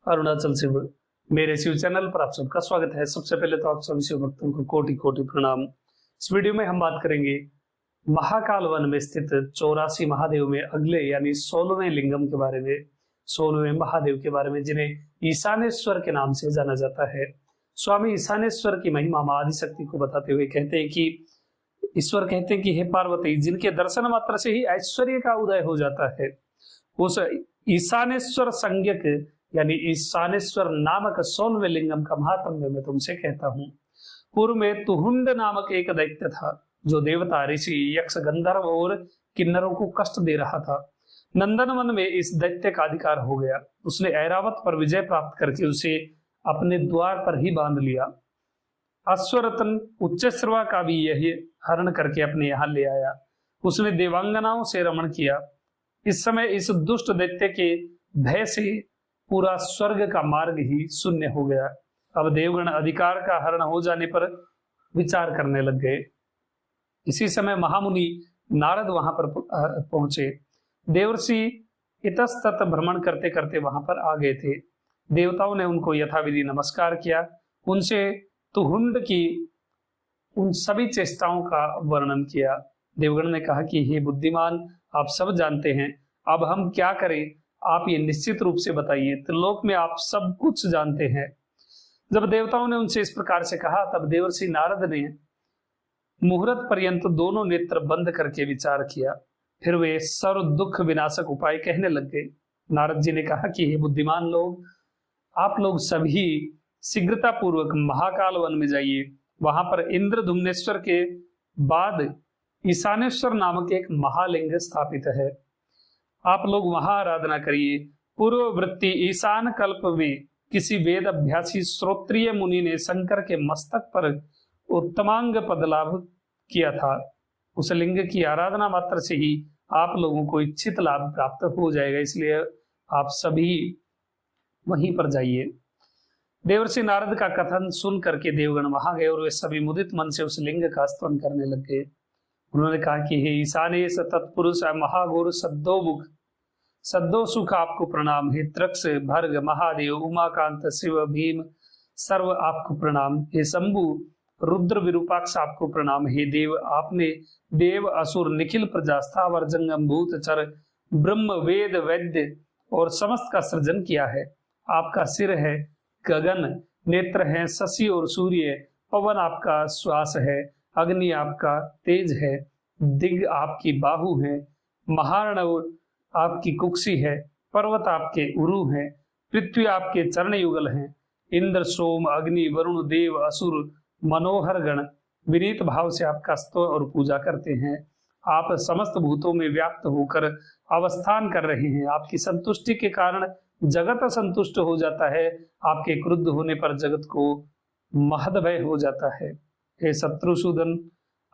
अरुणाचल शिव मेरे शिव चैनल पर आप सबका स्वागत है। सबसे पहले तो आप सभी शिव भक्तों को कोटि कोटि प्रणाम। इस वीडियो में हम बात करेंगे महाकाल वन में स्थित 84 महादेव में अगले यानी 16वें लिंगम के बारे में, 16वें महादेव के बारे में, जिन्हें ईशानेश्वर के नाम से जाना जाता है। स्वामी ईशानेश्वर की महिमा मां आदिशक्ति को बताते हुए कहते हैं कि ईश्वर कहते हैं कि हे पार्वती, जिनके दर्शन मात्र से ही ऐश्वर्य का उदय हो जाता है, उस ईशानेश्वर संज्ञक यानी ईशानेश्वर नामक 16वें लिंगम का महात्म्य मैं तुमसे कहता हूँ। पूर्व में तुहुंड नामक एक दैत्य था जो देवता, ऋषि, यक्ष, गंधर्व और किन्नरों को कष्ट दे रहा था। नंदनवन में इस दैत्य का अधिकार हो गया। उसने ऐरावत पर विजय प्राप्त करके उसे अपने द्वार पर ही बांध लिया। अश्वरतन उच्चश्रवा का भी यही हरण करके अपने यहाँ ले आया। उसने देवांगनाओं से रमण किया। इस समय इस दुष्ट दैत्य के भय से पूरा स्वर्ग का मार्ग ही शून्य हो गया। अब देवगण अधिकार का हरण हो जाने पर विचार करने लग गए। इसी समय महामुनि नारद वहां पर पहुंचे। देवर्षि इतस्तत भ्रमण करते करते वहां पर आ गए थे। देवताओं ने उनको यथाविधि नमस्कार किया। उनसे तुहुंड की उन सभी चेष्टाओं का वर्णन किया। देवगण ने कहा कि हे बुद्धिमान, आप सब जानते हैं, अब हम क्या करें, आप ये निश्चित रूप से बताइए। त्रिलोक में आप सब कुछ जानते हैं। जब देवताओं ने उनसे इस प्रकार से कहा, तब देवर्षि नारद ने मुहूर्त पर्यंत दोनों नेत्र बंद करके विचार किया। फिर वे सर्व दुख विनाशक उपाय कहने लग गए। नारद जी ने कहा कि हे बुद्धिमान लोग, आप लोग सभी शीघ्रता पूर्वक महाकाल वन में जाइए। वहां पर इंद्रधुम्नेश्वर के बाद ईशानेश्वर नामक एक महालिंग स्थापित है। आप लोग वहां आराधना करिए। पूर्व वृत्ति ईशान कल्प में किसी वेद अभ्यासी श्रोत्रिय मुनि ने शंकर के मस्तक पर उत्तमांग पद लाभ किया था। उस लिंग की आराधना मात्र से ही आप लोगों को इच्छित लाभ प्राप्त हो जाएगा, इसलिए आप सभी वहीं पर जाइए। देवर्षि नारद का कथन सुन करके देवगण वहां गए और वे सभी मुदित मन से उस लिंग का स्तवन करने लग गए। उन्होंने कहा कि हे ईशानेश तत्पुरुष महागुरु सद्दोमुख, सद्दो सुख आपको प्रणाम। हे त्रक्ष, भर्ग, महादेव, उमाकांत, शिव, भीम, सर्व आपको प्रणाम। हे शंभु, रुद्र, विरूपाक्ष आपको प्रणाम। हे देव, आपने देव, असुर, निखिल प्रजा, स्थावर, जंगम, भूत, चर, ब्रह्म, वेद, वैद्य और समस्त का सृजन किया है। आपका सिर है गगन, नेत्र है शशि और सूर्य, पवन आपका श्वास है, अग्नि आपका तेज है, दिग आपकी बाहु है, महार्णव आपकी कुक्षी है, पर्वत आपके उरु हैं, पृथ्वी आपके चरण युगल हैं। इंद्र, सोम, अग्नि, वरुण, देव, असुर, मनोहर गण विनीत भाव से आपका स्तव और पूजा करते हैं। आप समस्त भूतों में व्याप्त होकर अवस्थान कर रहे हैं। आपकी संतुष्टि के कारण जगत संतुष्ट हो जाता है। आपके क्रुद्ध होने पर जगत को महद्भय हो जाता है। हे शत्रुसूदन,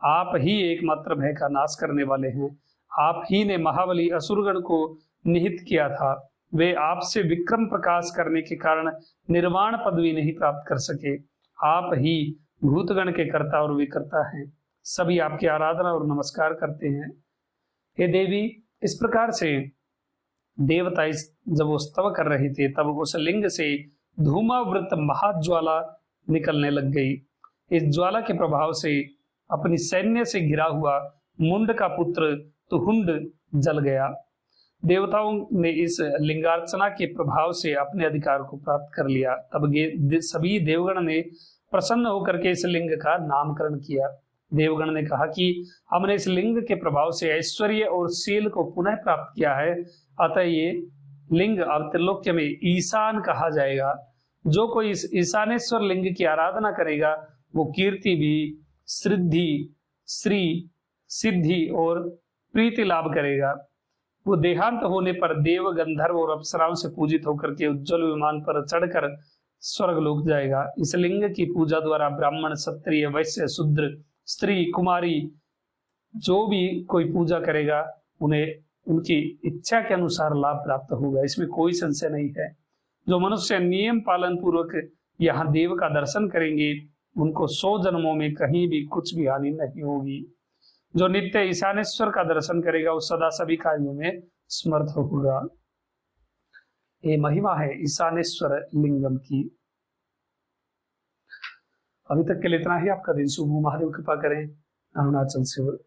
आप ही एकमात्र भय का नाश करने वाले हैं। आप ही ने महाबली असुरगण को निहित किया था। वे आपसे विक्रम प्रकाश करने के कारण निर्वाण पदवी नहीं प्राप्त कर सके। आप ही भूतगण के कर्ता और विकर्ता हैं। सभी आपकी आराधना और नमस्कार करते हैं। हे देवी, इस प्रकार से देवता जब वो स्तव कर रहे थे, तब उस लिंग से धूमावृत महाज्वाला निकलने लग गई। इस ज्वाला के प्रभाव से अपनी सैन्य से घिरा हुआ मुंड का पुत्र तुहुंड जल गया। देवताओं ने इस लिंगार्चना के प्रभाव से अपने अधिकार को प्राप्त कर लिया। तब सभी देवगण ने प्रसन्न होकर के इस लिंग का नामकरण किया। देवगण ने कहा कि हमने इस लिंग के प्रभाव से ऐश्वर्य और शील को पुनः प्राप्त किया है, अतः ये लिंग अब त्रिलोक्य में ईशान कहा जाएगा। जो कोई इस ईशानेश्वर लिंग की आराधना करेगा वो कीर्ति भी, सिद्धि, श्री, सिद्धि और प्रीति लाभ करेगा। वो देहांत होने पर देव, गंधर्व और अप्सराओं से पूजित होकर के उज्जवल विमान पर चढ़कर स्वर्ग लोक जाएगा। इस लिंग की पूजा द्वारा ब्राह्मण, क्षत्रिय, वैश्य, शूद्र, स्त्री, कुमारी जो भी कोई पूजा करेगा उन्हें उनकी इच्छा के अनुसार लाभ प्राप्त होगा, इसमें कोई संशय नहीं है। जो मनुष्य नियम पालन पूर्वक यहाँ देव का दर्शन करेंगे उनको 100 जन्मों में कहीं भी कुछ भी हानि नहीं होगी। जो नित्य ईशानेश्वर का दर्शन करेगा वो सदा सभी कार्यों में समर्थ होगा। ये महिमा है ईशानेश्वर लिंगम की। अभी तक के लिए इतना ही। आपका दिन शुभ हो। महादेव कृपा करें। अरुणाचल से